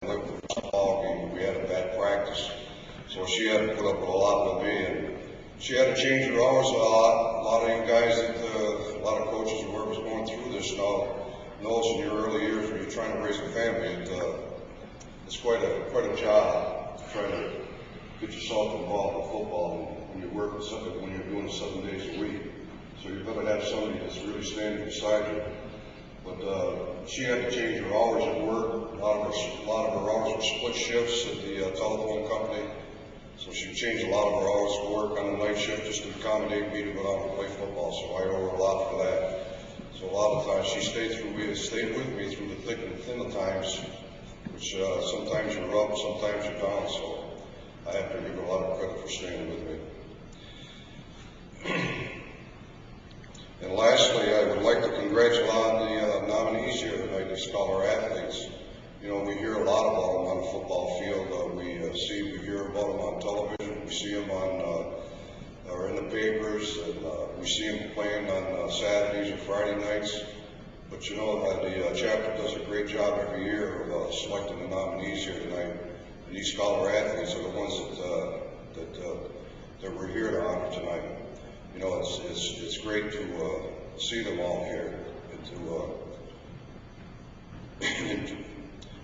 Football game, we had a bad practice, so she had to put up with a lot with me, and she had to change her hours a lot. A lot of you guys, a lot of coaches and workers going through this now knows in your early years when you're trying to raise a family, it's quite a job trying to get yourself involved in football when you work when you're doing it 7 days a week. So you've got to have somebody that's really standing beside you. But she had to change her hours at work. A lot of her hours were split shifts at the telephone company. So she changed a lot of her hours to work on the night shift just to accommodate me to go down and play football. So I owe her a lot for that. So a lot of times she stayed with me through the thick and thin of times, which sometimes you're up, sometimes you're down. So I have to give her a lot of credit for staying with me. And lastly, I would like to congratulate the nominees here tonight, the Scholar Athletes. You know, we hear a lot about them on the football field. We hear about them on television. We see them or in the papers, and we see them playing on Saturdays or Friday nights. But you know, the chapter does a great job every year of selecting the nominees here tonight. And these Scholar Athletes are the ones that we're here to honor tonight. You know, it's great to see them all here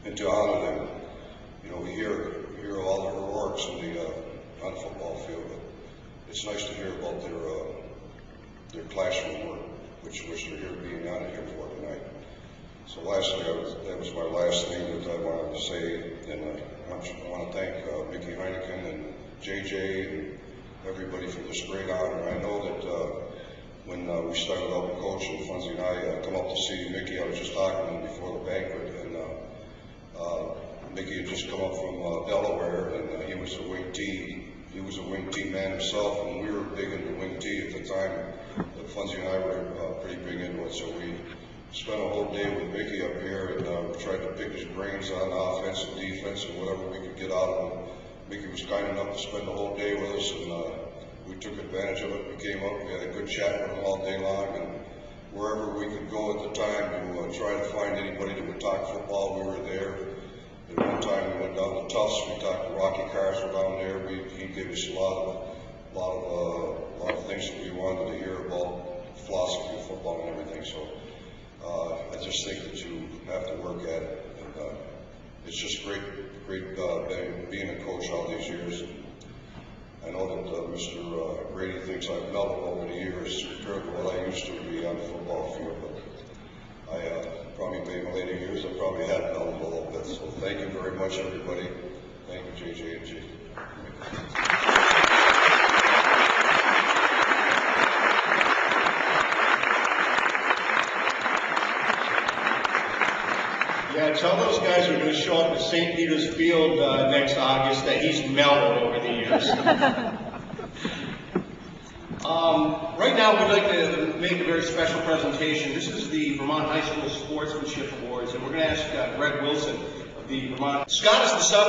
and to honor them. You know, we hear all the heroics on the football field, but it's nice to hear about their classroom work, which they're here being honored here for tonight. So lastly, that was my last thing that I wanted to say, and I want to thank Mickey Heineken and JJ and everybody for this great honor. I know that when we started out with coaching, Funzie and I come up to see Mickey. I was just talking to him before the banquet, and Mickey had just come up from Delaware, and he was a wing T. He was a wing T man himself, and we were big into wing T at the time. But Funzie and I were pretty big into it, so we spent a whole day with Mickey up here, and we tried to pick his brains on offense and defense and whatever we could get out of him. Mickey was kind enough to spend the whole day with us, and we took advantage of it. We came up, we had a good chat with him all day long, and wherever we could go at the time to try to find anybody that would talk football, we were there. At one time we went down to Tufts, we talked to Rocky Cars were down there. He gave us a lot of things that we wanted to hear about philosophy of football and everything. So I just think that you have to work at it. And, it's just great being a coach all these years. I know that Mr. Grady thinks I've mellowed over the years compared to what I used to be on the football field, but I probably in my later years I probably have mellowed a little bit. So thank you very much, everybody. Thank you, JJ and G. Yeah, tell those guys who are going to show up at St. Peter's Field next August that he's mellowed over the years. Right now, we'd like to make a very special presentation. This is the Vermont High School Sportsmanship Awards, and we're going to ask Greg Wilson of the Vermont. Scott is the